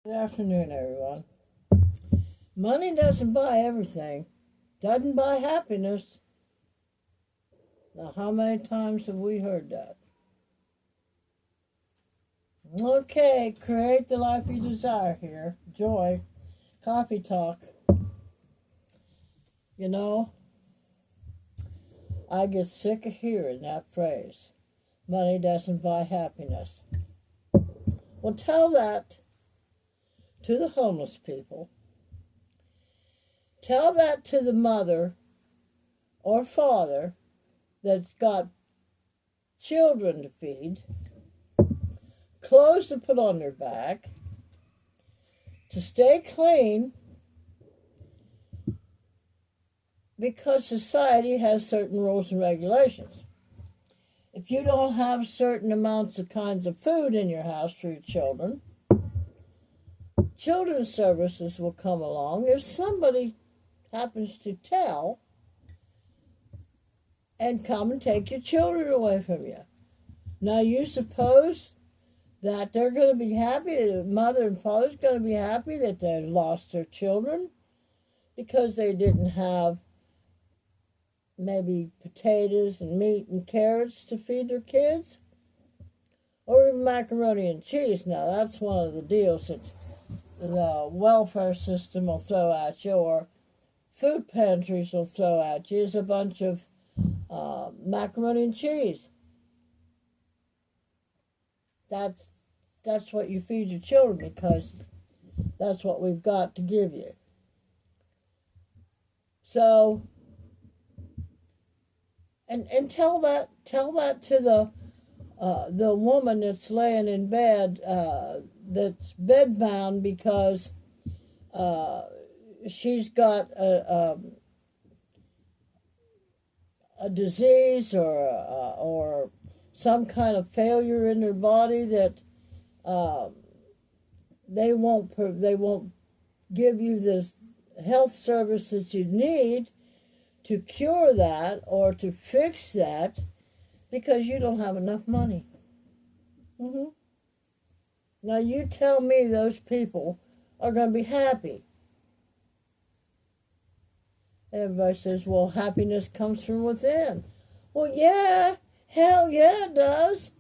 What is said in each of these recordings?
Good afternoon, everyone. Money doesn't buy everything, doesn't buy happiness. Now, how many times have we heard that? Okay, create the life you desire here. Joy, coffee talk. You know, I get sick of hearing that phrase. Money doesn't buy happiness. Well, tell that to the homeless people. Tell that to the mother or father that's got children to feed, clothes to put on their back, to stay clean, because society has certain rules and regulations. If you don't have certain amounts of kinds of food in your house for your children, children's services will come along if somebody happens to tell and come and take your children away from you. Now, you suppose that they're going to be happy, the mother and father's going to be happy that they lost their children because they didn't have maybe potatoes and meat and carrots to feed their kids? Or even macaroni and cheese. Now, that's one of the deals that the welfare system will throw at you, or food pantries will throw at you, is a bunch of macaroni and cheese. That's what you feed your children, because that's what we've got to give you. So, and tell that to the woman that's laying in bed, that's bedbound because she's got a disease or some kind of failure in her body that they won't give you the health services you need to cure that or to fix that because you don't have enough money. Now you tell me those people are going to be happy. Everybody says, well, happiness comes from within. Well, yeah, hell yeah, it does.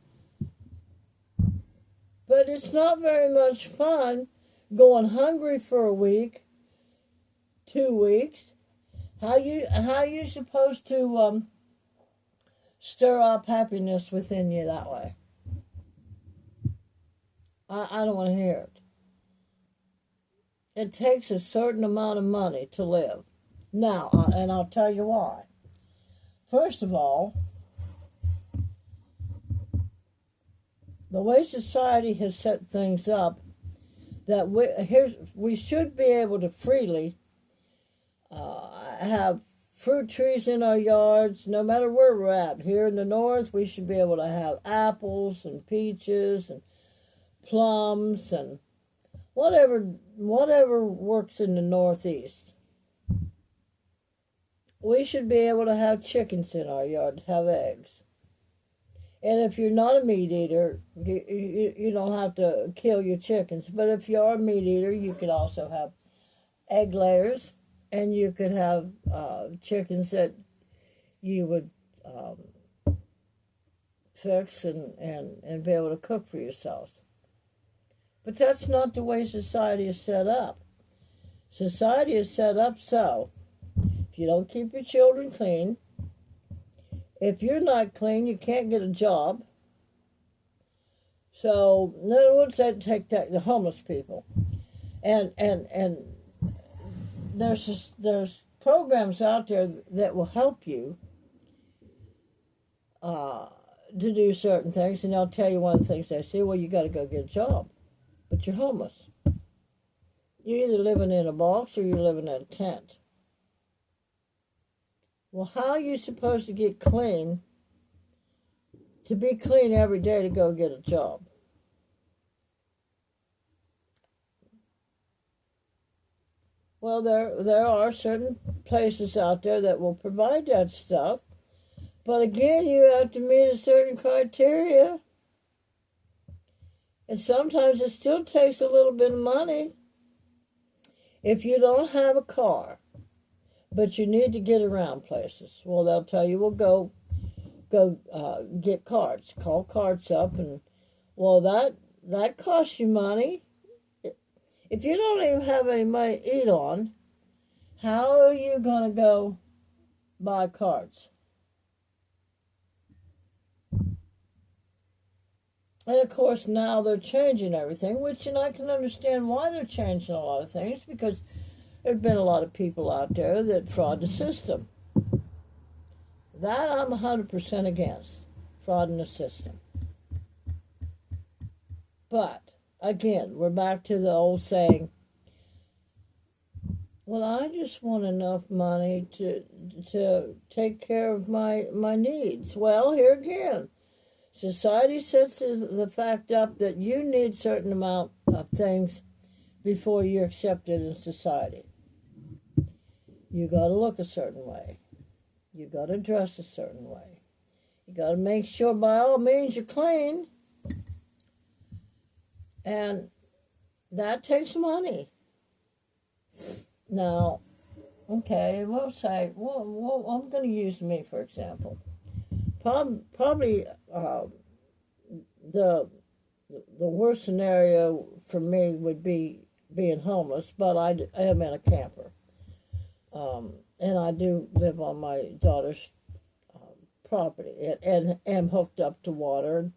But it's not very much fun going hungry for a week, 2 weeks. How you supposed to stir up happiness within you that way? I don't want to hear it. It takes a certain amount of money to live. Now, and I'll tell you why. First of all, the way society has set things up, that we should be able to freely have fruit trees in our yards, no matter where we're at. Here in the north, we should be able to have apples and peaches and plums and whatever works in the northeast. We should be able to have chickens in our yard, have eggs. And if you're not a meat eater, you don't have to kill your chickens. But if you are a meat eater, you could also have egg layers, and you could have chickens that you would fix and be able to cook for yourselves. But that's not the way society is set up. Society is set up so, if you don't keep your children clean, if you're not clean, you can't get a job. So, in other words, take the homeless people. And there's programs out there that will help you to do certain things, and they'll tell you one of the things they say, well, you got to go get a job, but you're homeless. You're either living in a box or you're living in a tent. Well, how are you supposed to get clean, to be clean every day to go get a job? Well, there are certain places out there that will provide that stuff. But again, you have to meet a certain criteria. And sometimes it still takes a little bit of money. If you don't have a car, but you need to get around places, well, they'll tell you, well, go get carts. Call carts up, and well, that costs you money. If you don't even have any money to eat on, how are you going to go buy carts? And of course, now they're changing everything, which, and I can understand why they're changing a lot of things, because there's been a lot of people out there that fraud the system. That I'm 100% against, fraud in the system. But, again, we're back to the old saying, well, I just want enough money to take care of my needs. Well, here again, society sets the fact up that you need a certain amount of things before you're accepted in society. You got to look a certain way. You got to dress a certain way. You got to make sure by all means you're clean. And that takes money. Now, okay, we'll say, well I'm going to use me, for example. Probably the worst scenario for me would be being homeless, but I am in a camper. And I do live on my daughter's property and am hooked up to water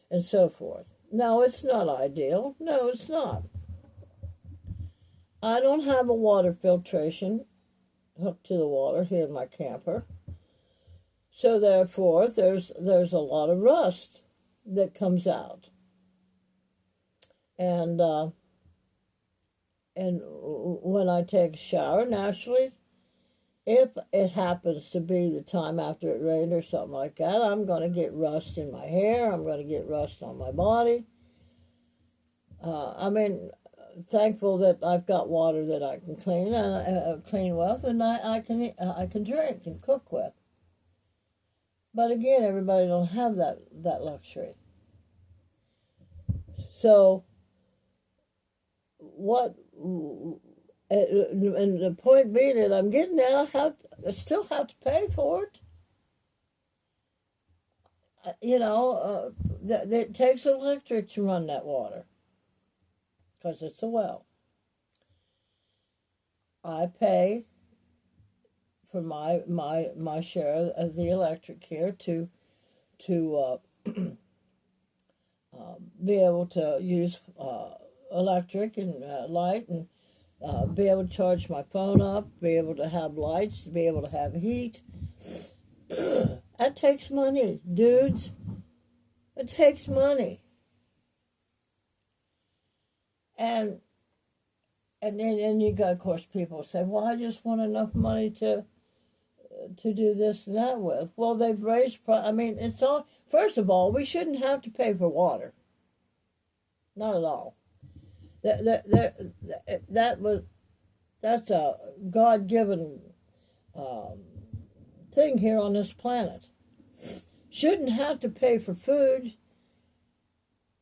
and so forth. No, it's not ideal. No, it's not. I don't have a water filtration hooked to the water here in my camper. So therefore, there's a lot of rust that comes out. And when I take a shower, naturally, if it happens to be the time after it rained or something like that, I'm going to get rust in my hair. I'm going to get rust on my body. Thankful that I've got water that I can clean with, and I can drink and cook with. But again, everybody don't have that luxury. So, and the point being that I'm getting at, I still have to pay for it. It takes electric to run that water, because it's a well. I pay for my share of the electric here to be able to use electric and light, and be able to charge my phone up, be able to have lights, to be able to have heat. That takes money, dudes. It takes money. And then you got, of course, people say, well, I just want enough money to do this and that with. Well, they've raised, it's all, first of all, we shouldn't have to pay for water. Not at all. That's a God-given thing here on this planet. Shouldn't have to pay for food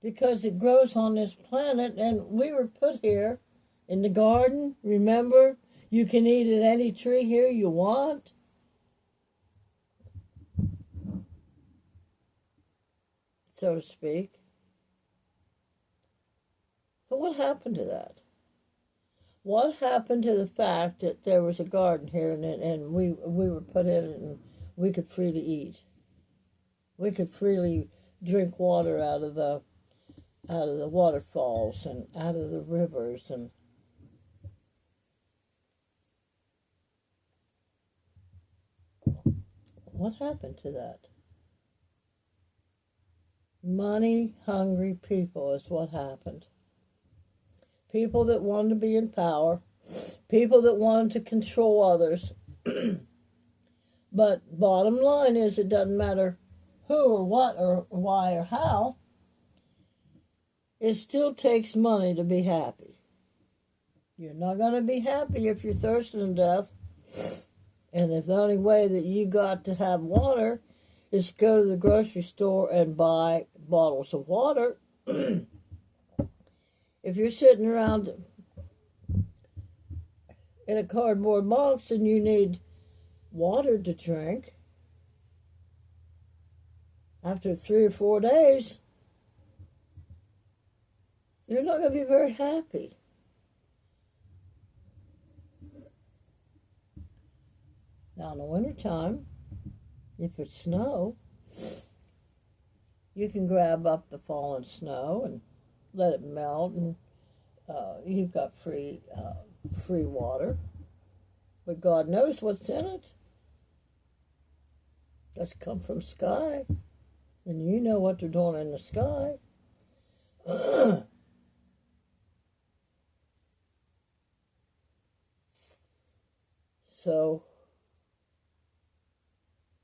because it grows on this planet, and we were put here in the garden. Remember, you can eat at any tree here you want. So to speak. But what happened to that? What happened to the fact that there was a garden here and we were put in it and we could freely eat? We could freely drink water out of the waterfalls and out of the rivers, and what happened to that? Money-hungry people is what happened. People that wanted to be in power, people that wanted to control others. But bottom line is, it doesn't matter who or what or why or how. It still takes money to be happy. You're not going to be happy if you're thirsting to death. And if the only way that you got to have water is to go to the grocery store and buy bottles of water, If you're sitting around in a cardboard box and you need water to drink, after 3 or 4 days, you're not going to be very happy. Now, in the wintertime, if it's snow, you can grab up the fallen snow and let it melt, and you've got free water. But God knows what's in it. That's come from sky. And you know what they're doing in the sky. So,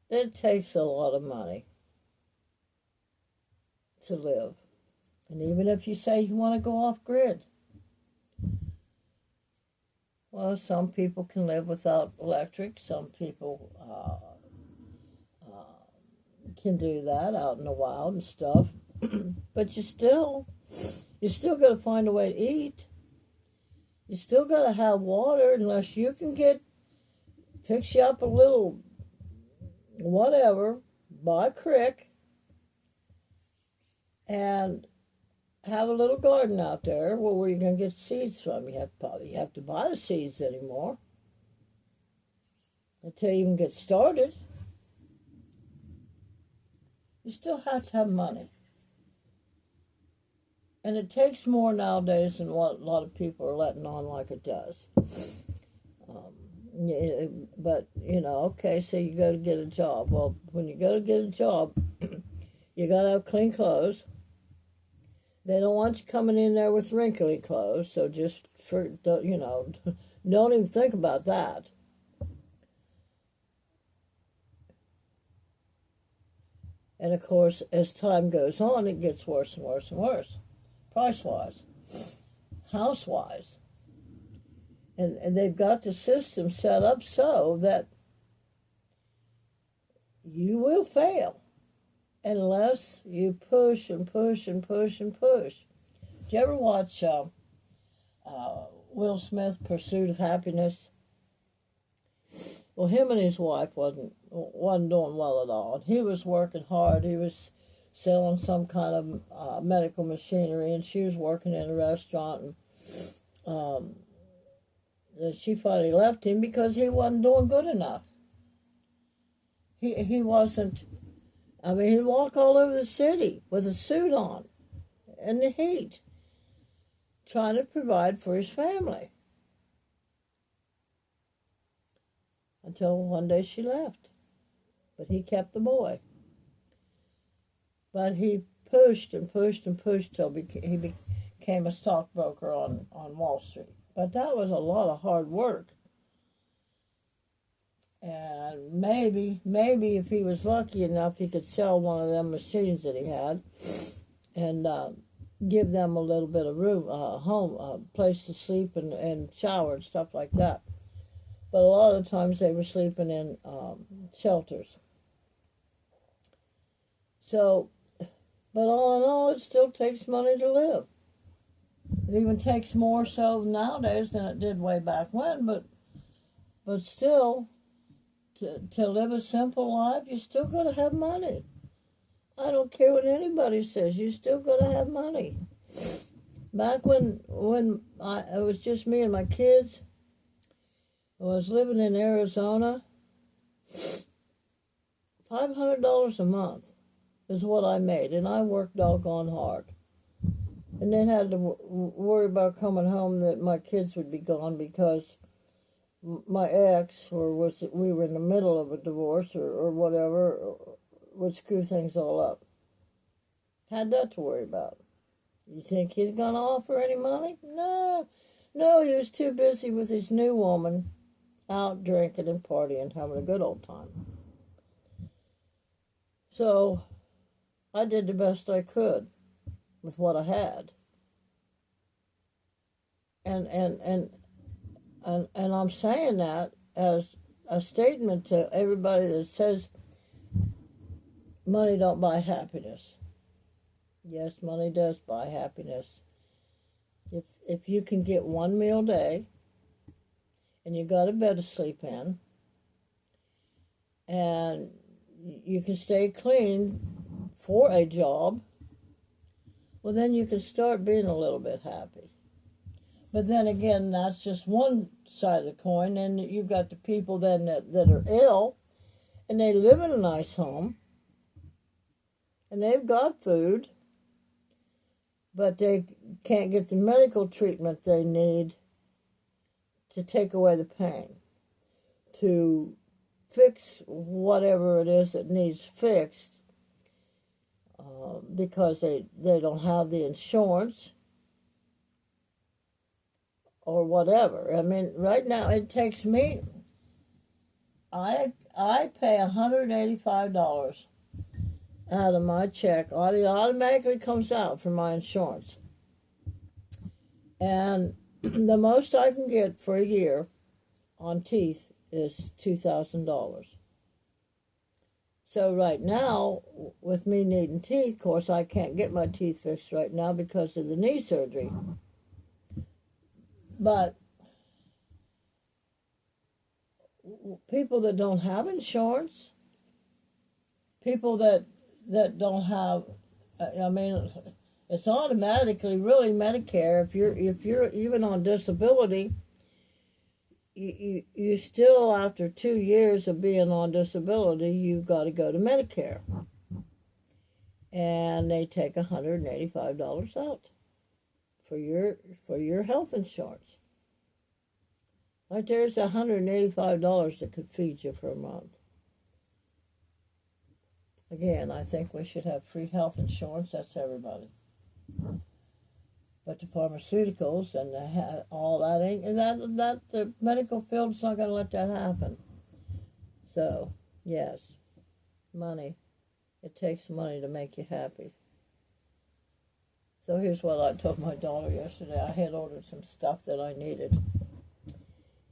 it takes a lot of money to live. And even if you say you want to go off grid, well, some people can live without electric. Some people can do that out in the wild and stuff. But you still got to find a way to eat. You still got to have water, unless you can fix you up a little whatever, buy a crick, and have a little garden out there. Well, where are you going to get seeds from? You have to buy the seeds anymore until you can get started. You still have to have money. And it takes more nowadays than what a lot of people are letting on like it does. But, okay, so you go to get a job. Well, when you go to get a job, you got to have clean clothes. They don't want you coming in there with wrinkly clothes, so don't even think about that. And of course, as time goes on, it gets worse and worse and worse, price-wise, house-wise. And they've got the system set up so that you will fail unless you push and push and push and push. Did you ever watch Will Smith, Pursuit of Happiness? Well, him and his wife wasn't doing well at all. And he was working hard. He was selling some kind of medical machinery, and she was working in a restaurant. And she finally left him because he wasn't doing good enough. He wasn't. I mean, he'd walk all over the city with a suit on in the heat, trying to provide for his family. Until one day she left. But he kept the boy. But he pushed and pushed and pushed till he became a stockbroker on Wall Street. But that was a lot of hard work. And maybe if he was lucky enough, he could sell one of them machines that he had and give them a little bit of room, home, a place to sleep and shower and stuff like that. But a lot of times they were sleeping in shelters. So, but all in all, it still takes money to live. It even takes more so nowadays than it did way back when, but still, to live a simple life, you still got to have money. I don't care what anybody says, you still got to have money. Back when it was just me and my kids, I was living in Arizona, $500 a month is what I made, and I worked doggone hard. And then had to worry about coming home that my kids would be gone because my ex, we were in the middle of a divorce or whatever, would screw things all up. Had that to worry about. You think he's going to offer any money? No, he was too busy with his new woman, out drinking and partying, having a good old time. So I did the best I could with what I had. And I'm saying that as a statement to everybody that says money don't buy happiness. Yes, money does buy happiness. If you can get one meal a day, and you got a bed to sleep in, and you can stay clean for a job, well, then you can start being a little bit happy. But then again, that's just one side of the coin, and you've got the people then that are ill, and they live in a nice home, and they've got food, but they can't get the medical treatment they need to take away the pain, to fix whatever it is that needs fixed, because they don't have the insurance or whatever. I mean, right now it takes me, I pay $185 out of my check. It automatically comes out from my insurance. And the most I can get for a year on teeth is $2,000. So right now, with me needing teeth, of course, I can't get my teeth fixed right now because of the knee surgery. But people that don't have insurance, people that don't have, I mean, it's automatically really Medicare. If you're even on disability, you still, after 2 years of being on disability, you've got to go to Medicare, and they take $185 out for your health insurance. Right there's $185 that could feed you for a month. Again, I think we should have free health insurance. That's everybody. But the pharmaceuticals and all that ain't, and that the medical field's not going to let that happen. So, yes, money. It takes money to make you happy. So here's what I told my daughter yesterday. I had ordered some stuff that I needed,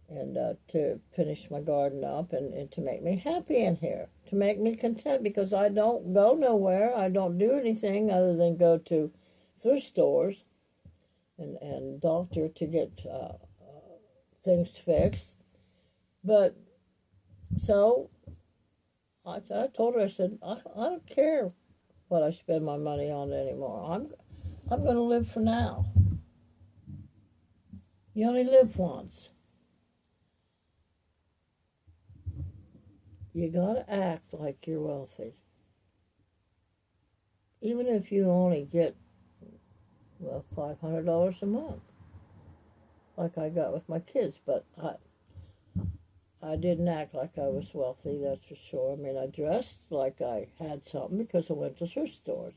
and to finish my garden up, and to make me happy in here, to make me content, because I don't go nowhere. I don't do anything other than go to thrift stores and doctor to get things fixed. But so I told her, I said, I don't care what I spend my money on anymore. I'm going to live for now. You only live once. You got to act like you're wealthy. Even if you only get, well, $500 a month, like I got with my kids. But I didn't act like I was wealthy, that's for sure. I mean, I dressed like I had something because I went to thrift stores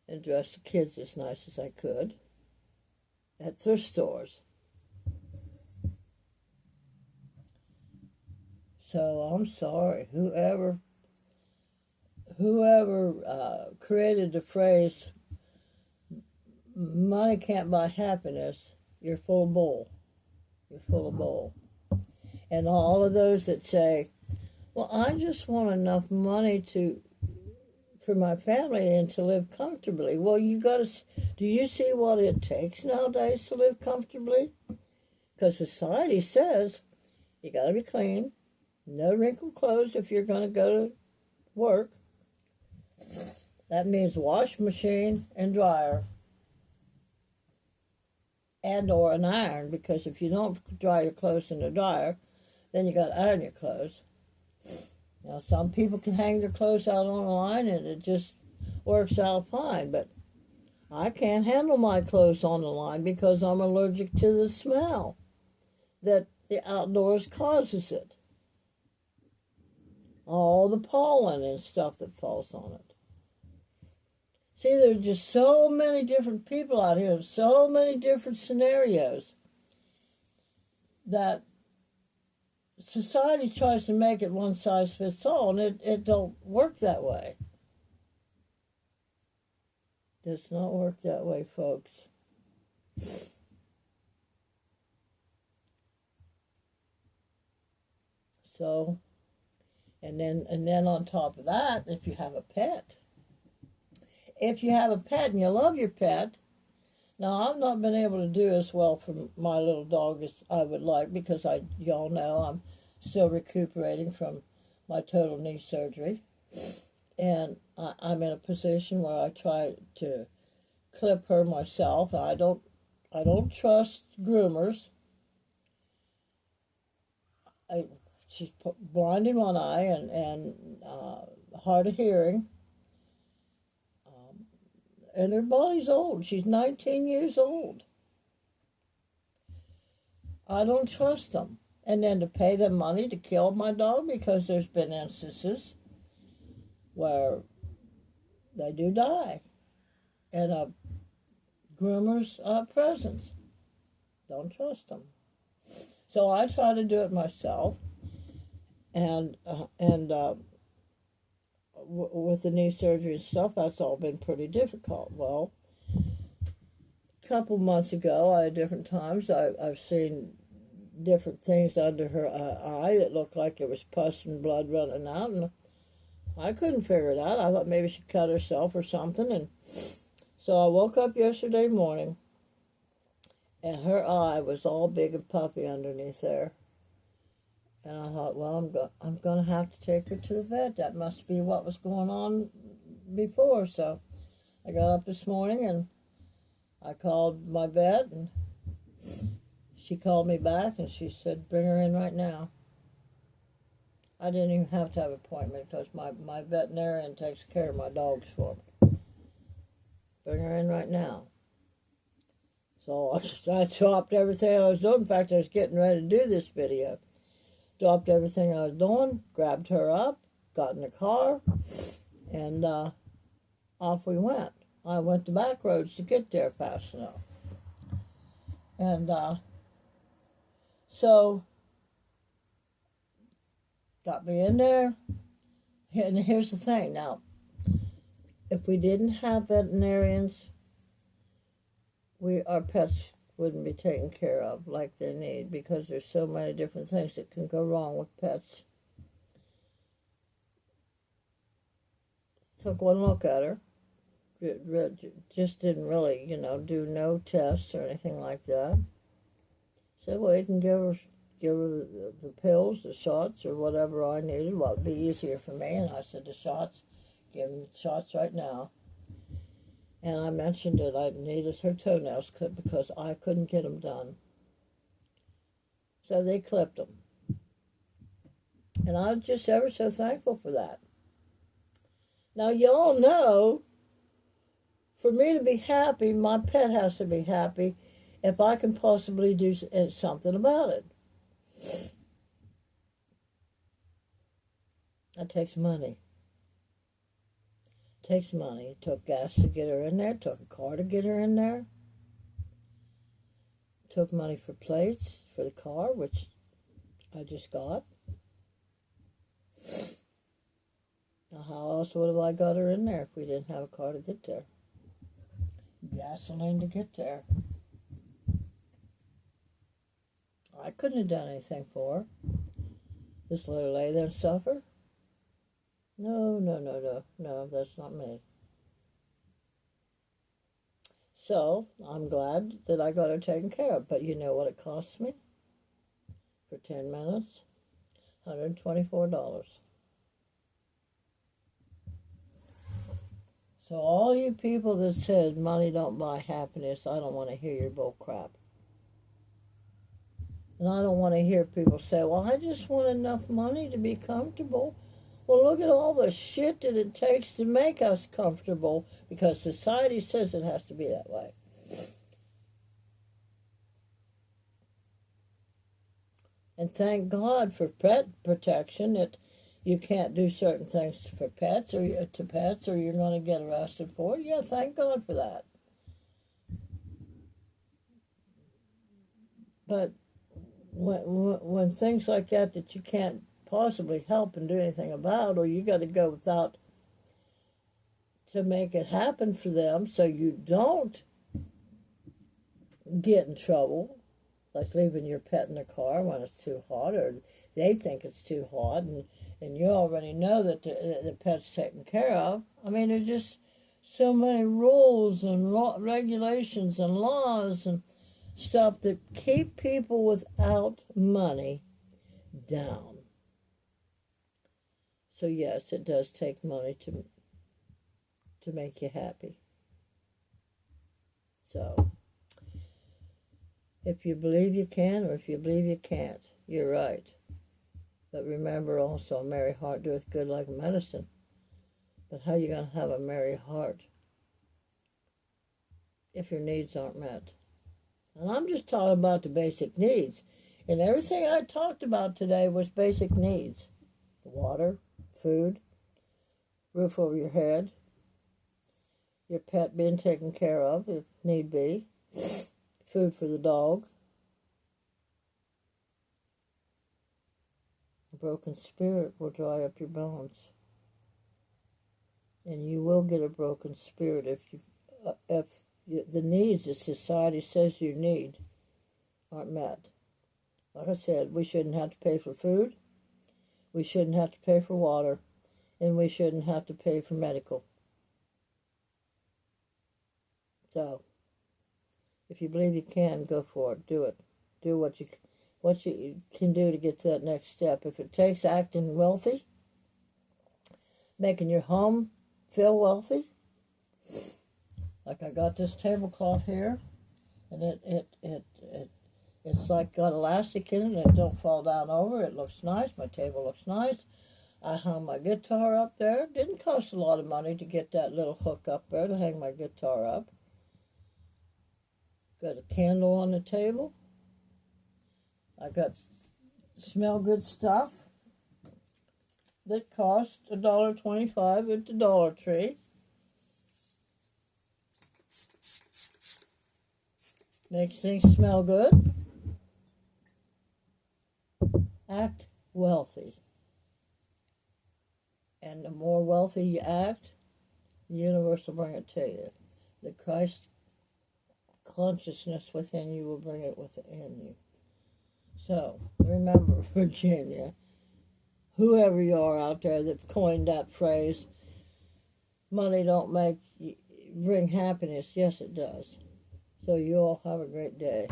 and dressed the kids as nice as I could at thrift stores. So I'm sorry, whoever created the phrase, money can't buy happiness, you're full of bull. You're full of bull. And all of those that say, well, I just want enough money for my family and to live comfortably. Well, do you see what it takes nowadays to live comfortably? Because society says you got to be clean, no wrinkled clothes if you're going to go to work. That means wash machine and dryer, and or an iron, because if you don't dry your clothes in the dryer, then you got to iron your clothes. Now, some people can hang their clothes out on a line and it just works out fine, but I can't handle my clothes on the line because I'm allergic to the smell that the outdoors causes it. All the pollen and stuff that falls on it. See, there's just so many different people out here, so many different scenarios, that society tries to make it one size fits all, and it don't work that way. It does not work that way, folks. So, and then on top of that, if you have a pet and you love your pet, Now, I've not been able to do as well for my little dog as I would like because y'all know I'm still recuperating from my total knee surgery. And I'm in a position where I try to clip her myself. I don't trust groomers. She's blind in one eye and hard of hearing. And her body's old. She's 19 years old. I don't trust them. And then to pay them money to kill my dog, because there's been instances where they do die in a groomer's presence. Don't trust them. So I try to do it myself. And with the knee surgery and stuff, that's all been pretty difficult. Well, a couple months ago, at different times, I've seen different things under her eye that looked like it was pus and blood running out, and I couldn't figure it out. I thought maybe she cut herself or something, and so I woke up yesterday morning, and her eye was all big and puffy underneath there. And I thought, well, I'm going to have to take her to the vet. That must be what was going on before. So I got up this morning and I called my vet, and she called me back and she said, bring her in right now. I didn't even have to have an appointment because my veterinarian takes care of my dogs for me. Bring her in right now. So I dropped everything I was doing. In fact, I was getting ready to do this video. Dropped everything I was doing, grabbed her up, got in the car, and off we went. I went the back roads to get there fast enough. And so, got me in there. And here's the thing. Now, if we didn't have veterinarians, our pets wouldn't be taken care of like they need, because there's so many different things that can go wrong with pets. Took one look at her. Just didn't really, do no tests or anything like that. Said, well, you can give her the pills, the shots, or whatever I needed. Well, it'd be easier for me. And I said, the shots, give them the shots right now. And I mentioned that I needed her toenails clipped because I couldn't get them done. So they clipped them. And I'm just ever so thankful for that. Now, y'all know, for me to be happy, my pet has to be happy if I can possibly do something about it. That takes money. Takes money. It took gas to get her in there. It took a car to get her in there. It took money for plates for the car, which I just got. Now, how else would have I got her in there if we didn't have a car to get there? Gasoline to get there. I couldn't have done anything for her. Just let her lay there and suffer? No, that's not me. So, I'm glad that I got her taken care of. But you know what it cost me? For 10 minutes? $124. So all you people that said money don't buy happiness, I don't want to hear your bull crap. And I don't want to hear people say, well, I just want enough money to be comfortable. Well, look at all the shit that it takes to make us comfortable, because society says it has to be that way. And thank God for pet protection, that you can't do certain things for pets or you're going to get arrested for it. Yeah, thank God for that. But when things like that you can't possibly help and do anything about, or you got to go without to make it happen for them so you don't get in trouble, like leaving your pet in the car when it's too hot, or they think it's too hot, and you already know that the pet's taken care of. I mean, there's just so many rules and regulations and laws and stuff that keep people without money down. So yes, it does take money to make you happy. So if you believe you can, or if you believe you can't, you're right. But remember also, a merry heart doeth good like medicine. But how are you going to have a merry heart if your needs aren't met? And I'm just talking about the basic needs. And everything I talked about today was basic needs. Water, food, roof over your head, your pet being taken care of if need be, food for the dog. A broken spirit will dry up your bones. And you will get a broken spirit if the needs that society says you need aren't met. Like I said, we shouldn't have to pay for food, we shouldn't have to pay for water, and we shouldn't have to pay for medical. So, if you believe you can, go for it. Do it. Do what you can do to get to that next step. If it takes acting wealthy, making your home feel wealthy, like I got this tablecloth here, and it's like got elastic in it, and it don't fall down over. It looks nice. My table looks nice. I hung my guitar up there. It didn't cost a lot of money to get that little hook up there to hang my guitar up. Got a candle on the table. I got smell good stuff that cost $1.25 at the Dollar Tree. Makes things smell good. Act wealthy. And the more wealthy you act, the universe will bring it to you. The Christ consciousness within you will bring it within you. So, remember, Virginia, whoever you are out there that coined that phrase, money don't bring happiness. Yes, it does. So you all have a great day.